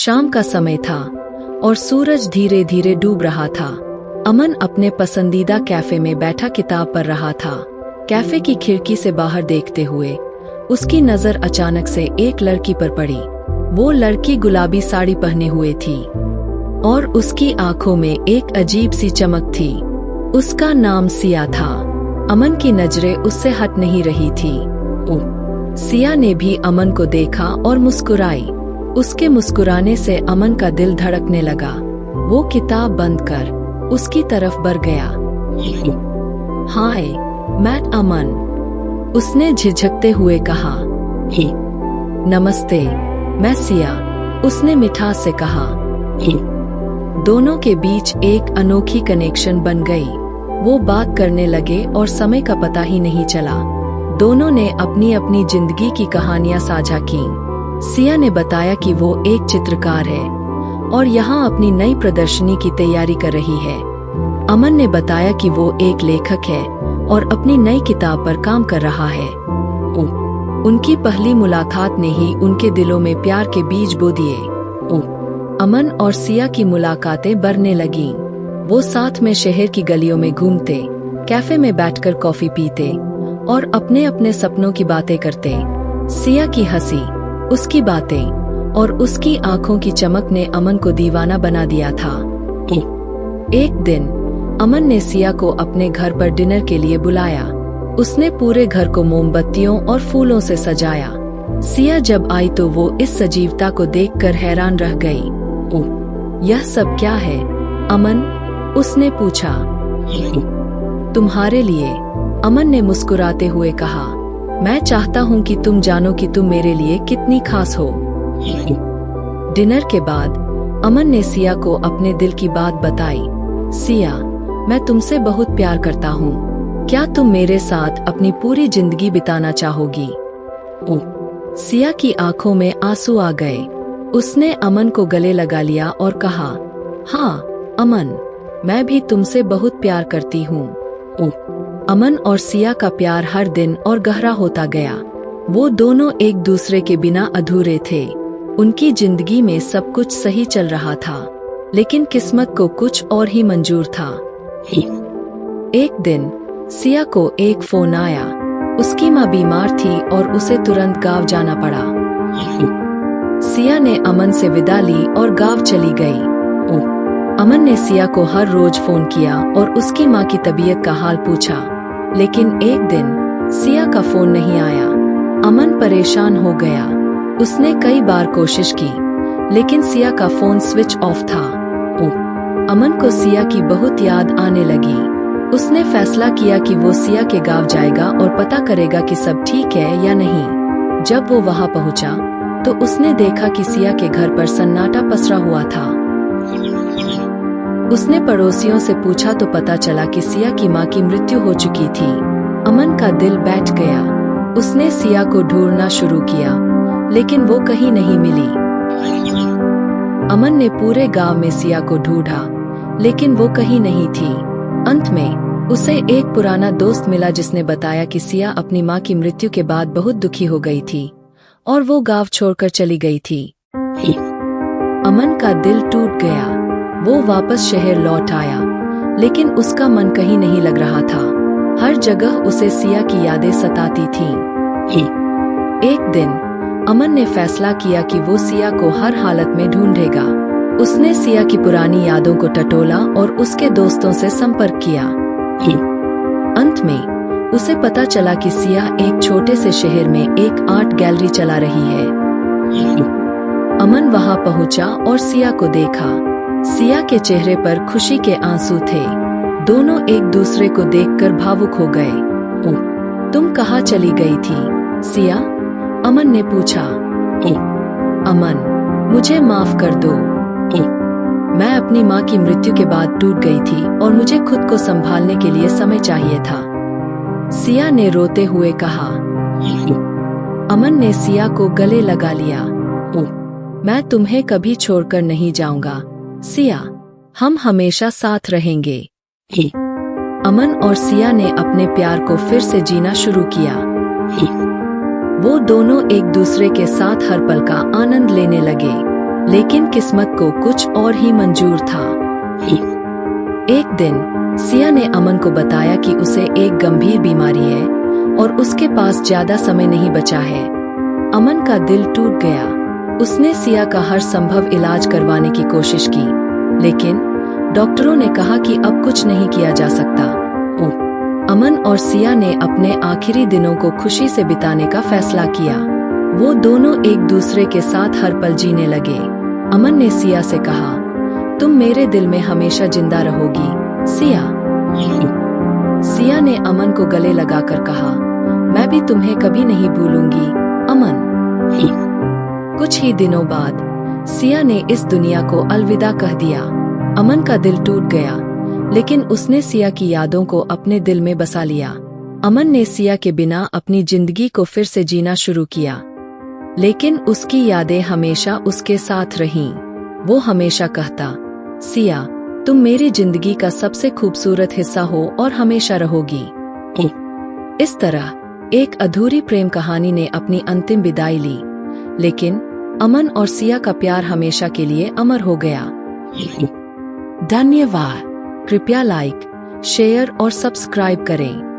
शाम का समय था और सूरज धीरे धीरे डूब रहा था। अमन अपने पसंदीदा कैफे में बैठा किताब पढ़ रहा था। कैफे की खिड़की से बाहर देखते हुए उसकी नजर अचानक से एक लड़की पर पड़ी। वो लड़की गुलाबी साड़ी पहने हुए थी और उसकी आंखों में एक अजीब सी चमक थी। उसका नाम सिया था। अमन की नजरें उससे हट नहीं रही थी। सिया ने भी अमन को देखा और मुस्कुराई। उसके मुस्कुराने से अमन का दिल धड़कने लगा। वो किताब बंद कर उसकी तरफ बढ़ गया। हाय, मैं अमन, उसने झिझकते हुए कहा। नमस्ते, मैं सिया, उसने मिठास से कहा। दोनों के बीच एक अनोखी कनेक्शन बन गई। वो बात करने लगे और समय का पता ही नहीं चला। दोनों ने अपनी अपनी जिंदगी की कहानियां साझा की। सिया ने बताया कि वो एक चित्रकार है और यहाँ अपनी नई प्रदर्शनी की तैयारी कर रही है। अमन ने बताया कि वो एक लेखक है और अपनी नई किताब पर काम कर रहा है। उनकी पहली मुलाकात ने ही उनके दिलों में प्यार के बीज बो दिए। अमन और सिया की मुलाकातें बढ़ने लगीं। वो साथ में शहर की गलियों में घूमते, कैफे में बैठकर कॉफी पीते और अपने अपने सपनों की बातें करते। सिया की हंसी, उसकी बातें और उसकी आंखों की चमक ने अमन को दीवाना बना दिया था। एक दिन अमन ने सिया को अपने घर पर डिनर के लिए बुलाया। उसने पूरे घर को मोमबत्तियों और फूलों से सजाया। सिया जब आई तो वो इस सजीवता को देखकर हैरान रह गई। यह सब क्या है अमन? उसने पूछा। तुम्हारे लिए, अमन ने मुस्कुराते हुए कहा। मैं चाहता हूँ कि तुम जानो कि तुम मेरे लिए कितनी खास हो। डिनर के बाद अमन ने सिया को अपने दिल की बात बताई। सिया, मैं तुमसे बहुत प्यार करता हूँ। क्या तुम मेरे साथ अपनी पूरी जिंदगी बिताना चाहोगी? सिया की आंखों में आंसू आ गए। उसने अमन को गले लगा लिया और कहा, हाँ अमन, मैं भी तुमसे बहुत प्यार करती हूँ। अमन और सिया का प्यार हर दिन और गहरा होता गया। वो दोनों एक दूसरे के बिना अधूरे थे। उनकी जिंदगी में सब कुछ सही चल रहा था, लेकिन किस्मत को कुछ और ही मंजूर था। एक दिन सिया को एक फोन आया। उसकी माँ बीमार थी और उसे तुरंत गांव जाना पड़ा। सिया ने अमन से विदा ली और गांव चली गई। अमन ने सिया को हर रोज फोन किया और उसकी माँ की तबीयत का हाल पूछा, लेकिन एक दिन सिया का फोन नहीं आया। अमन परेशान हो गया। उसने कई बार कोशिश की, लेकिन सिया का फोन स्विच ऑफ था। अमन को सिया की बहुत याद आने लगी। उसने फैसला किया कि वो सिया के गांव जाएगा और पता करेगा कि सब ठीक है या नहीं। जब वो वहां पहुंचा, तो उसने देखा कि सिया के घर पर सन्नाटा पसरा हुआ था। उसने पड़ोसियों से पूछा तो पता चला कि सिया की माँ की मृत्यु हो चुकी थी। अमन का दिल बैठ गया। उसने सिया को ढूंढना शुरू किया, लेकिन वो कहीं नहीं मिली। अमन ने पूरे गांव में सिया को ढूंढा, लेकिन वो कहीं नहीं थी। अंत में उसे एक पुराना दोस्त मिला जिसने बताया कि सिया अपनी माँ की मृत्यु के बाद बहुत दुखी हो गई थी और वो गांव छोड़कर चली गई थी। अमन का दिल टूट गया। वो वापस शहर लौट आया, लेकिन उसका मन कहीं नहीं लग रहा था। हर जगह उसे सिया की यादें सताती थीं। एक दिन अमन ने फैसला किया कि वो सिया को हर हालत में ढूंढेगा। उसने सिया की पुरानी यादों को टटोला और उसके दोस्तों से संपर्क किया। अंत में उसे पता चला कि सिया एक छोटे से शहर में एक आर्ट गैलरी चला रही है। अमन वहां पहुंचा और सिया को देखा। सिया के चेहरे पर खुशी के आंसू थे। दोनों एक दूसरे को देखकर भावुक हो गए। तुम कहाँ चली गई थी सिया? अमन ने पूछा। अमन, मुझे माफ कर दो। मैं अपनी माँ की मृत्यु के बाद टूट गई थी और मुझे खुद को संभालने के लिए समय चाहिए था, सिया ने रोते हुए कहा। अमन ने सिया को गले लगा लिया। मैं तुम्हें कभी छोड़कर नहीं जाऊंगा सिया, हम हमेशा साथ रहेंगे। अमन और सिया ने अपने प्यार को फिर से जीना शुरू किया। वो दोनों एक दूसरे के साथ हर पल का आनंद लेने लगे। लेकिन किस्मत को कुछ और ही मंजूर था। एक दिन सिया ने अमन को बताया कि उसे एक गंभीर बीमारी है और उसके पास ज्यादा समय नहीं बचा है। अमन का दिल टूट गया। उसने सिया का हर संभव इलाज करवाने की कोशिश की, लेकिन डॉक्टरों ने कहा कि अब कुछ नहीं किया जा सकता। अमन और सिया ने अपने आखिरी दिनों को खुशी से बिताने का फैसला किया। वो दोनों एक दूसरे के साथ हर पल जीने लगे। अमन ने सिया से कहा, तुम मेरे दिल में हमेशा जिंदा रहोगी सिया। सिया ने अमन को गले लगाकर कहा, मैं भी तुम्हें कभी नहीं भूलूंगी अमन। कुछ ही दिनों बाद सिया ने इस दुनिया को अलविदा कह दिया। अमन का दिल टूट गया, लेकिन उसने सिया की यादों को अपने दिल में बसा लिया। अमन ने सिया के बिना अपनी जिंदगी को फिर से जीना शुरू किया, लेकिन उसकी यादें हमेशा उसके साथ रहीं। वो हमेशा कहता, सिया तुम मेरी जिंदगी का सबसे खूबसूरत हिस्सा हो और हमेशा रहोगी। इस तरह एक अधूरी प्रेम कहानी ने अपनी अंतिम विदाई ली, लेकिन अमन और सिया का प्यार हमेशा के लिए अमर हो गया। धन्यवाद। कृपया लाइक, शेयर और सब्सक्राइब करें।